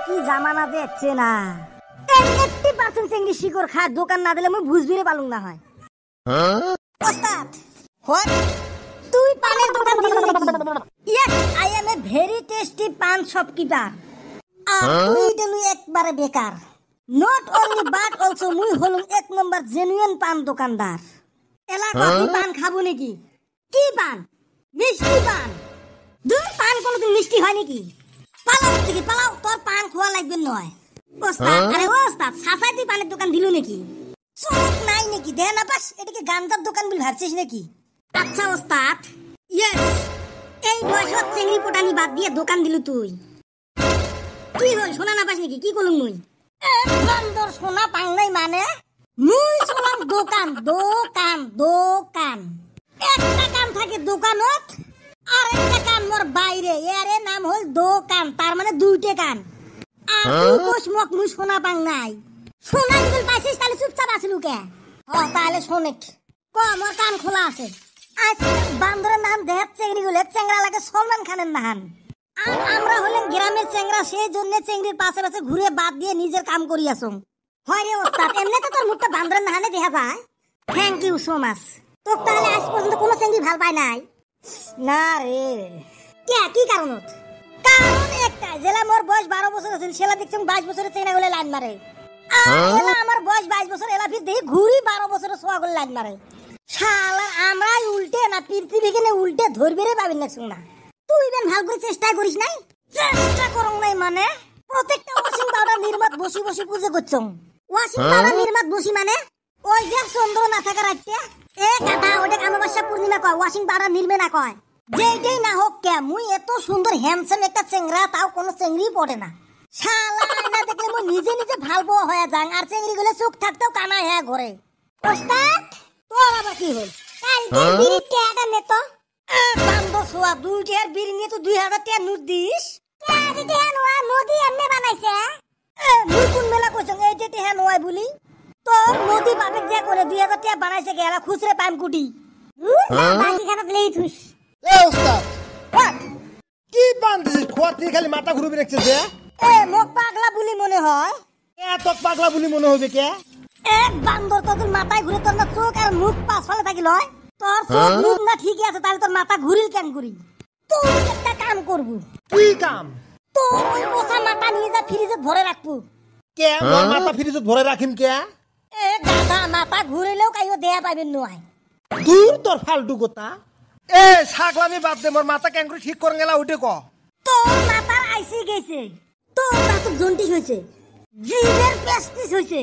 কি জামানা যাচ্ছে না 80% চেংড়ি শিকড় খা দোকান না দিলে মই বুঝবিরে পালুম না হয় ওস্তাদ হোয়াট তুই পানের দোকান দিলি নাকি yes I M a very tasty পান শপকিপার আর তুই দিলু একবারে বেকার নট অনলি বাট অলসো মুই হলুম এক নম্বর জেনুইন পান দোকানদার এলাকা তুই পান খাবো নাকি কি পান মিষ্টি পান দুই পান কোনদিন মিষ্টি হয় নাকি পালাও থেকে পালাও তোর পান খোয়া লাগবে নয় ওস্তাদ আরে ওস্তাদ সাসাই তুই পানের দোকান দিলু নাকি চোখ নাই নাকি দে না পাস এটাকে গান্দার দোকান বলে ভাবছিস নাকি আচ্ছা ওস্তাদ ইয়েস এই বয়সত চেংড়ি পোটানি বাদ দিয়ে দোকান দিলু তুই তুই হল শোনা না পাস নাকি কি করলুম মুই বান্দর শোনা পাং নাই মানে মুই চলাম দোকান দোকান দোকান একটা কাম থাকে দোকানত আর একটা কাম মোর বাইরে এরে নাম হল দোকান তার মানে দুইটা কান আর তুই কোস মক মুই শোনা পাং নাই শোনা যদি পাইছিস তাহলে চুপচাপ আসলু কে তাহলে শোনে ক মোর কান খোলা আছে আজকে বান্দরের নাম দেহ চেংড়ি গুলো চেংড়া লাগে সলমান খানের নাম আমরা হলেন গ্রামের চেংড়া সেই জন্য চেংড়ির পাশে পাশে ঘুরে বাদ দিয়ে নিজের কাম করি আসুন হয় রে ওস্তাদ এমনিতে তোর মুখটা বান্দরের নাহানে দেখা যায় থ্যাংক ইউ সো মাচ তোর তাহলে আজ পর্যন্ত কোনো চেংড়ি ভাল পায় নাই না রে কে কি কারণত কারণ একটা জেলা মোর বয়স 12 বছর আছিল সেলা দেখছম 22 বছরের চেংড়া গুলো লাইন মারে এলা আমার বয়স 22 বছর এলা ফির দেখি ঘুরি 12 বছরের সোয়া গুলো লাইন মারে শালার আমরাই উল্টে না পৃথিবীকে উল্টে ধরবে রে পাবিন না শুনা তুই বেন ভাল করে চেষ্টা করিস নাই চেষ্টা করং নাই মানে প্রত্যেকটা ওয়াশিং পাউডার নির্মাত বসি বসি পুজো করছম ওয়াশিং পাউডার নির্মাত বসি মানে ওই যে চন্দ্র না থাকা রাখতে এ গাধা ওটা অমাবস্যা পূর্ণিমা কয় ওয়াশিং পাউডার নির্মে না কয় যেইটাই না হোক কে মুই এত সুন্দর হ্যান্ডসাম একটা চেংড়া তাও কোনো চেংড়ি পড়ে না শালা না দেখলে মুই নিজে নিজে ভাল বউ হয়ে যাং আর চেংড়ি গুলো চোখ থাকতেও কানা হ্যাঁ ঘরে ওস্তাদ তোর আবার কি হল কালকে বিড়ি টাকা নে তো বান্দর সোয়া 2 টাকার বিড়ি নিয়ে তো 2000 টাকা নোট দিস কাটি টাকা নয় মোদি এমনি বানাইছে মুই কোন মেলা কইছং এই টাকা নয় বলি তো মোদি বাপে যে করে 2000 টাকা বানাইছে গেলা খুচরে পাম কুটি বাকি খানা প্লেই থুস এ ওস্তাদ হোয়াট কি বান্দিস খোয়াতি খালি মাথা ঘুরবি রাখছে যে মোক পাগলা বলি মনে হয় তোক পাগলা বলি মনে হবে কে এক বান্দর তোর মাথায় ঘুরে তোর না চোখ আর মুখ পাশ ফলে থাকিল তোর চোখ মুখ না ঠিকই আছে তাহলে তোর মাথা ঘুরিল কেন ঘুরি তুই একটা কাম করবু কি কাম তোর ওই পোষা মাথা নিয়ে যা ফ্রিজে ভরে রাখবু কে মোর মাথা ফ্রিজত ভরে রাখিম কে গাধা মাথা ঘুরিলেও কাইও দেয়া পাইবেন নয় দূর তোর ফালতু কথা এ ছাগলামি বাদ দে মোর মাথা কেন করে ঠিক করে গেলা উঠে ক তোর মাথার আইসি গেছে তোর মাথা জন্টিস হইছে জিভের পেস্টিস হইছে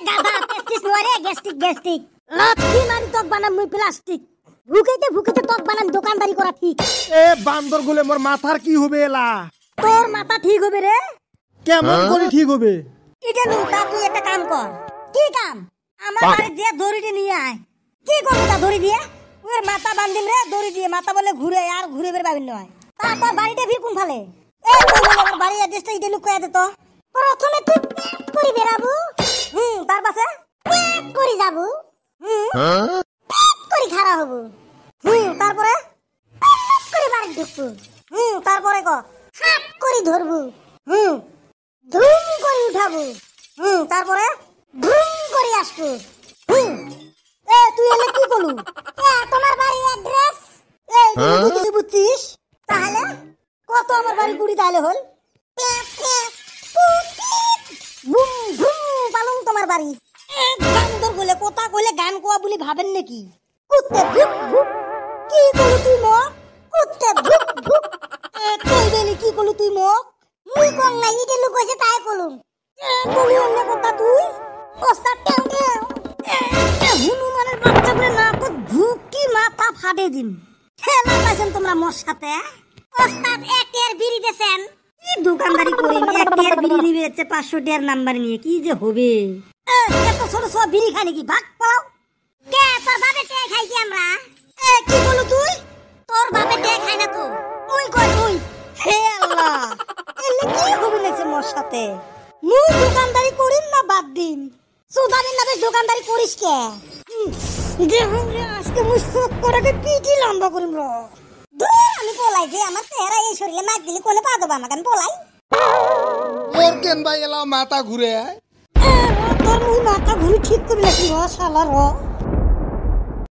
গাধা পেস্টিস নয় রে গ্যাস্ট্রিক গ্যাস্ট্রিক লাথি মারি তক বানাম মুই প্লাস্টিক ভুকেতে ভুকেতে তক বানাম দোকানদারি করা ঠিক বান্দর গুলে মোর মাথার কি হবে এলা তোর মাথা ঠিক হবে রে কেমন করে ঠিক হবে এটা নু তা তুই একটা কাম কর কি কাম আমার বাড়ি যে দড়িটি নিয়ে আয় কি করব তা দড়ি দিয়ে ওর মাথা বান্ধিম রে দড়ি দিয়ে মাথা বলে ঘুরে আর ঘুরে বের পাবিন নয় তারপর বাড়িতে ফির কোন ফালে আমার বাড়ি অ্যাড্রেসটা এটা লুকায়া দে তো প্রথমে তুই পেট করি বেরাবু তার পাশে পেট করি যাবু পেট করি খাড়া হবু তারপরে পেট করি বাড়ি ঢুকবু তারপরে ক হাত করি ধরবু ধুম করে উঠাবো তারপরে ধুম করে আসবো তুই এলে কি করলু তোমার বাড়ির অ্যাড্রেস কিছু বুঝছিস তাহলে কত আমার বাড়ি গুড়ি তাহলে হল বুম বুম পালং তোমার বাড়ি বান্দর বলে কথা কইলে গান কোয়া বলি ভাবেন নাকি কুত্তে ভুক ভুক কি করলু তুই মক কুত্তে ভুক ভুক কই বেলি কি করলু তুই মক মুই কোন না ইতে লুক কইছে তাই কলুম কলি অন্য কথা তুই ওস্তাদ টেও টেও হনুমানের বাচ্চা বলে না তো ভুকি মাথা ফাটে দিন খেলা পাইছেন তোমরা মোর সাথে ওস্তাদ 1 টাকার বিড়ি দেছেন কি দোকানদারি করেন 1 টাকার বিড়ি নিবে হচ্ছে 500 টাকার নাম্বার নিয়ে কি যে হবে এত ছোট ছোট বিড়ি খাই নাকি ভাগ পালাও কে তোর বাপে টাকা খাই কি আমরা কি বলো তুই তোর বাপে টাকা খাই না তো ওই কই তুই হে আল্লাহ এলে কি হবে নাকি মোর সাথে মুই দোকানদারি করিম না বাদ দিন সুদাবিন না বেশ দোকানদারি করিস কে দেখুন আজকে মুই সব করে পিটি লম্বা করিম র আমি পলাই যে আমার চেহারা এই শরীরে মার দিলে কোনে পা দেবো আমাকে আমি পলাই কেন ভাই এলাও মাথা ঘুরে তোর মুই মাথা ঘুরি ঠিক করি নাকি র শালা র